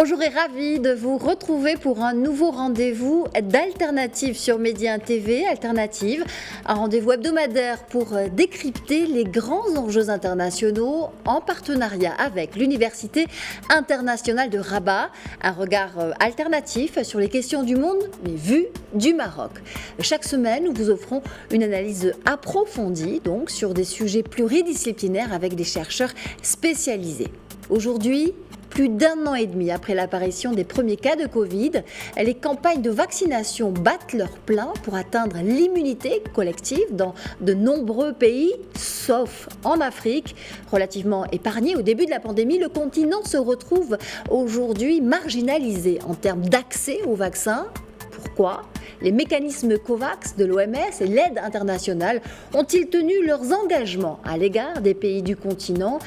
Bonjour et ravi de vous retrouver pour un nouveau rendez-vous d'Alternative sur Média TV. Alternative, un rendez-vous hebdomadaire pour décrypter les grands enjeux internationaux en partenariat avec l'Université internationale de Rabat. Un regard alternatif sur les questions du monde, mais vu du Maroc. Chaque semaine, nous vous offrons une analyse approfondie donc sur des sujets pluridisciplinaires avec des chercheurs spécialisés. Aujourd'hui, plus d'un an et demi après l'apparition des premiers cas de Covid, les campagnes de vaccination battent leur plein pour atteindre l'immunité collective dans de nombreux pays, sauf en Afrique. Relativement épargné au début de la pandémie, le continent se retrouve aujourd'hui marginalisé en termes d'accès aux vaccins. Pourquoi ? Les mécanismes COVAX de l'OMS et l'aide internationale ont-ils tenu leurs engagements à l'égard des pays du continent ?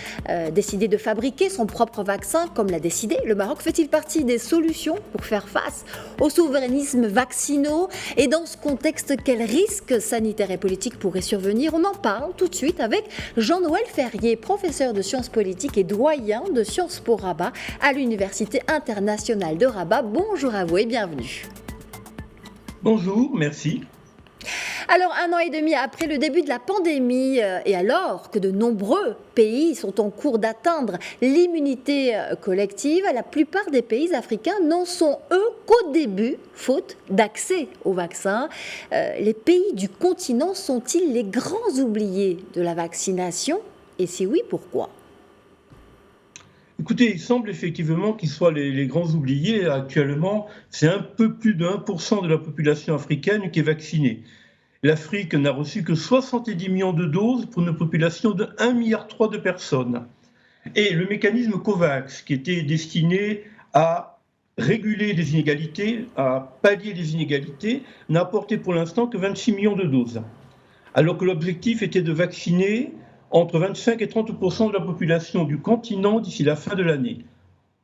Décider de fabriquer son propre vaccin, comme l'a décidé le Maroc, fait-il partie des solutions pour faire face au souverainisme vaccinaux ? Et dans ce contexte, quels risques sanitaires et politiques pourraient survenir ? On en parle tout de suite avec Jean-Noël Ferrier, professeur de sciences politiques et doyen de Sciences Po Rabat à l'Université internationale de Rabat. Bonjour à vous et bienvenue. Bonjour, merci. Alors, un an et demi après le début de la pandémie, et alors que de nombreux pays sont en cours d'atteindre l'immunité collective, la plupart des pays africains n'en sont, eux, qu'au début, faute d'accès aux vaccins. Les pays du continent sont-ils les grands oubliés de la vaccination ? Et si oui, pourquoi ? Écoutez, il semble effectivement qu'ils soient les grands oubliés. Actuellement, c'est un peu plus de 1% de la population africaine qui est vaccinée. L'Afrique n'a reçu que 70 millions de doses pour une population de 1,3 milliard de personnes. Et le mécanisme COVAX, qui était destiné à réguler les inégalités, à pallier les inégalités, n'a apporté pour l'instant que 26 millions de doses. Alors que l'objectif était de vacciner entre 25 et 30% de la population du continent d'ici la fin de l'année.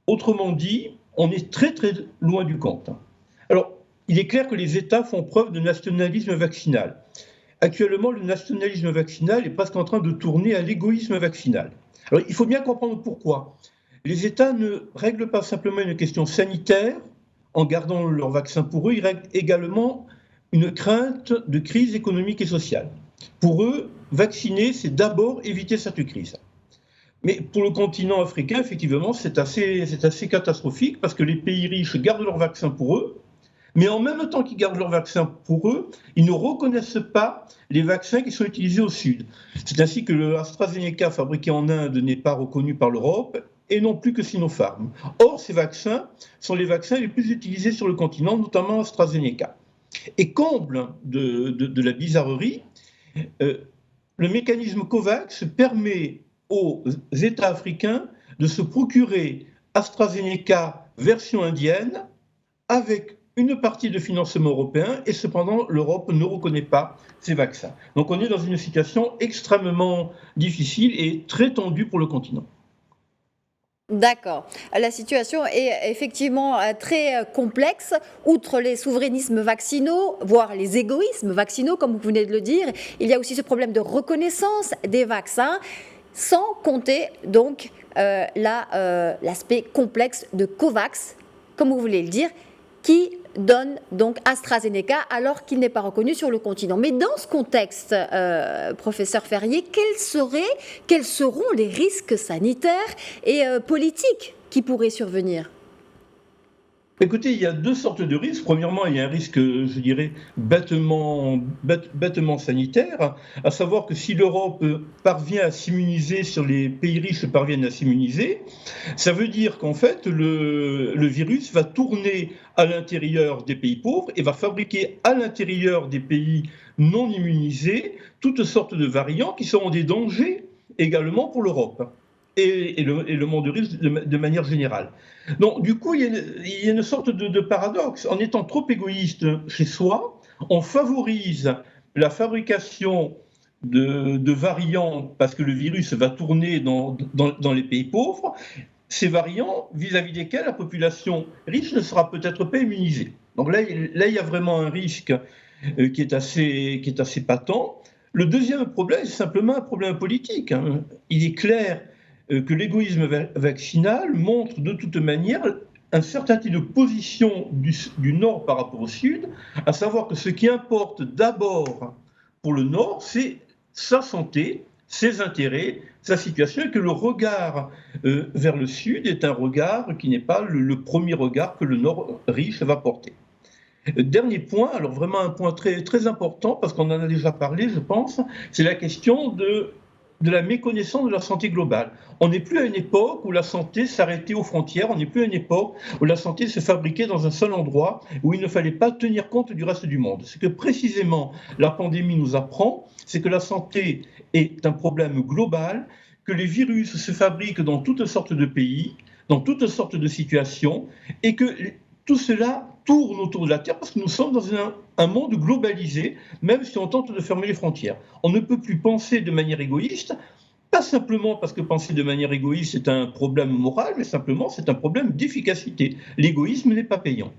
Autrement dit, on est très très loin du compte. Alors, il est clair que les États font preuve de nationalisme vaccinal. Actuellement, le nationalisme vaccinal est presque en train de tourner à l'égoïsme vaccinal. Alors, il faut bien comprendre pourquoi. Les États ne règlent pas simplement une question sanitaire en gardant leur vaccin pour eux, ils règlent également une crainte de crise économique et sociale. Pour eux, vacciner, c'est d'abord éviter cette crise. Mais pour le continent africain, effectivement, c'est assez catastrophique parce que les pays riches gardent leur vaccin pour eux, mais en même temps qu'ils gardent leur vaccin pour eux, ils ne reconnaissent pas les vaccins qui sont utilisés au Sud. C'est ainsi que le AstraZeneca fabriqué en Inde n'est pas reconnu par l'Europe et non plus que Sinopharm. Or, ces vaccins sont les vaccins les plus utilisés sur le continent, notamment AstraZeneca. Et comble de la bizarrerie, le mécanisme COVAX permet aux États africains de se procurer AstraZeneca version indienne avec une partie de financement européen et cependant l'Europe ne reconnaît pas ces vaccins. Donc on est dans une situation extrêmement difficile et très tendue pour le continent. D'accord. La situation est effectivement très complexe. Outre les souverainismes vaccinaux, voire les égoïsmes vaccinaux, comme vous venez de le dire, il y a aussi ce problème de reconnaissance des vaccins, sans compter donc l'aspect complexe de COVAX, comme vous voulez le dire, qui donne donc AstraZeneca alors qu'il n'est pas reconnu sur le continent. Mais dans ce contexte, professeur Ferrier, quels seront les risques sanitaires et politiques qui pourraient survenir ? Écoutez, il y a deux sortes de risques. Premièrement, il y a un risque, je dirais, bêtement sanitaire, à savoir que si l'Europe parvient à s'immuniser, sur les pays riches parviennent à s'immuniser, ça veut dire qu'en fait, le virus va tourner à l'intérieur des pays pauvres et va fabriquer à l'intérieur des pays non immunisés toutes sortes de variants qui seront des dangers également pour l'Europe. Et le monde riche de manière générale. Donc, du coup, il y a une sorte de paradoxe. En étant trop égoïste chez soi, on favorise la fabrication de variants parce que le virus va tourner dans les pays pauvres, ces variants vis-à-vis desquels la population riche ne sera peut-être pas immunisée. Donc là, il y a vraiment un risque qui est assez patent. Le deuxième problème, c'est simplement un problème politique. Il est clair que l'égoïsme vaccinal montre de toute manière un certain type de position du Nord par rapport au Sud, à savoir que ce qui importe d'abord pour le Nord, c'est sa santé, ses intérêts, sa situation, et que le regard vers le Sud est un regard qui n'est pas le premier regard que le Nord riche va porter. Dernier point, alors vraiment un point très, très important, parce qu'on en a déjà parlé, je pense, c'est la question de la méconnaissance de la santé globale. On n'est plus à une époque où la santé s'arrêtait aux frontières, on n'est plus à une époque où la santé se fabriquait dans un seul endroit, où il ne fallait pas tenir compte du reste du monde. Ce que précisément la pandémie nous apprend, c'est que la santé est un problème global, que les virus se fabriquent dans toutes sortes de pays, dans toutes sortes de situations, et que tout cela tourne autour de la Terre parce que nous sommes dans un monde globalisé, même si on tente de fermer les frontières. On ne peut plus penser de manière égoïste, pas simplement parce que penser de manière égoïste c'est un problème moral, mais simplement c'est un problème d'efficacité. L'égoïsme n'est pas payant.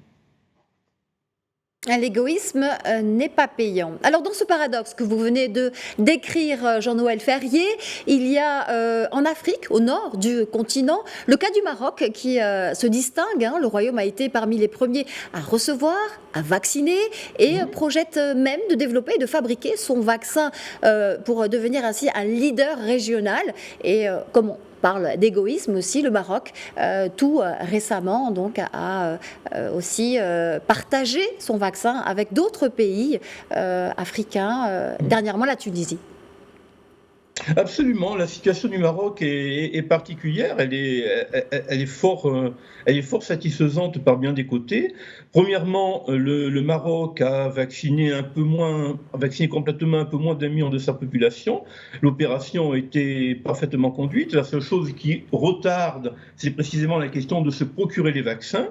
L'égoïsme n'est pas payant. Alors dans ce paradoxe que vous venez de décrire, Jean-Noël Ferrier, il y a en Afrique, au nord du continent, le cas du Maroc qui se distingue. Le royaume a été parmi les premiers à recevoir, à vacciner et projette même de développer et de fabriquer son vaccin pour devenir ainsi un leader régional. Et comme on parle d'égoïsme aussi, le Maroc, tout récemment donc, a aussi partagé son vaccin avec d'autres pays africains, dernièrement la Tunisie. Absolument, la situation du Maroc est particulière, elle est fort satisfaisante par bien des côtés. Premièrement, le Maroc a vacciné complètement un peu moins d'1 million de sa population. L'opération a été parfaitement conduite. La seule chose qui retarde, c'est précisément la question de se procurer les vaccins.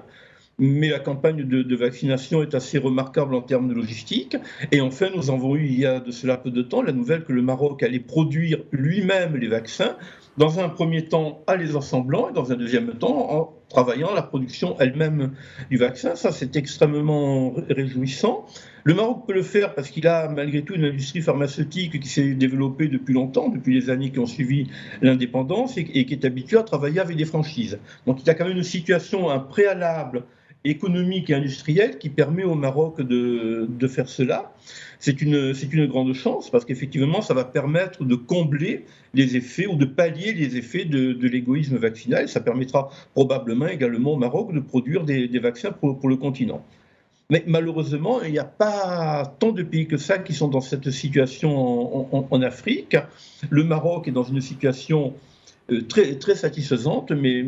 Mais la campagne de vaccination est assez remarquable en termes de logistique. Et enfin, nous avons eu, il y a de cela peu de temps, la nouvelle que le Maroc allait produire lui-même les vaccins, dans un premier temps en les assemblant et dans un deuxième temps en travaillant la production elle-même du vaccin. Ça, c'est extrêmement réjouissant. Le Maroc peut le faire parce qu'il a malgré tout une industrie pharmaceutique qui s'est développée depuis longtemps, depuis les années qui ont suivi l'indépendance et qui est habitué à travailler avec des franchises. Donc il y a quand même une situation, un préalable économique et industrielle qui permet au Maroc de faire cela. C'est une grande chance parce qu'effectivement, ça va permettre de combler les effets ou de pallier les effets de l'égoïsme vaccinal. Ça permettra probablement également au Maroc de produire des vaccins pour le continent. Mais malheureusement, il n'y a pas tant de pays que ça qui sont dans cette situation en Afrique. Le Maroc est dans une situation très, très satisfaisante, mais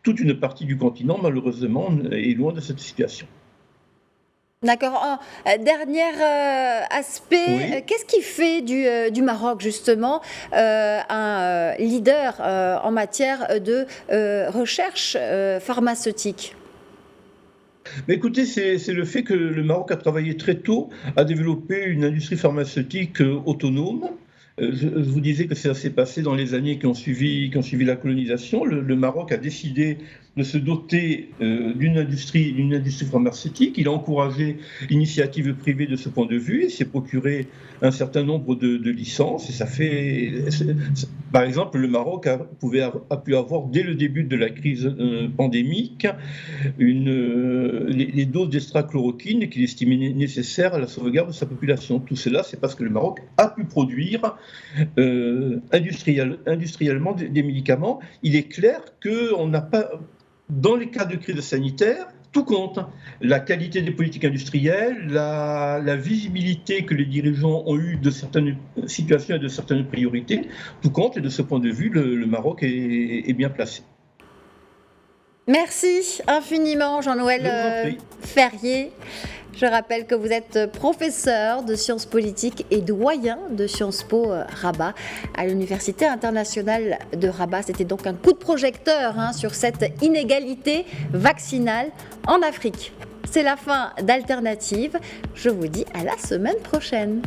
toute une partie du continent, malheureusement, est loin de cette situation. D'accord. Dernier aspect, oui. Qu'est-ce qui fait du Maroc, justement, un leader en matière de recherche pharmaceutique ? Mais écoutez, c'est le fait que le Maroc a travaillé très tôt à développer une industrie pharmaceutique autonome. Je vous disais que ça s'est passé dans les années qui ont suivi la colonisation. Le Maroc a décidé de se doter d'une industrie pharmaceutique. Il a encouragé l'initiative privée de ce point de vue. Il s'est procuré un certain nombre de licences. Et ça fait, par exemple, le Maroc a pu avoir dès le début de la crise pandémique les doses d'extrachloroquine qu'il estimait nécessaires à la sauvegarde de sa population. Tout cela, c'est parce que le Maroc a pu produire industriellement des médicaments. Il est clair qu'on n'a pas, dans les cas de crise sanitaire, tout compte. La qualité des politiques industrielles, la visibilité que les dirigeants ont eue de certaines situations et de certaines priorités, tout compte. Et de ce point de vue, le Maroc est bien placé. Merci infiniment, Jean-Noël Ferrier. Je rappelle que vous êtes professeur de sciences politiques et doyen de Sciences Po Rabat à l'Université internationale de Rabat. C'était donc un coup de projecteur sur cette inégalité vaccinale en Afrique. C'est la fin d'Alternative. Je vous dis à la semaine prochaine.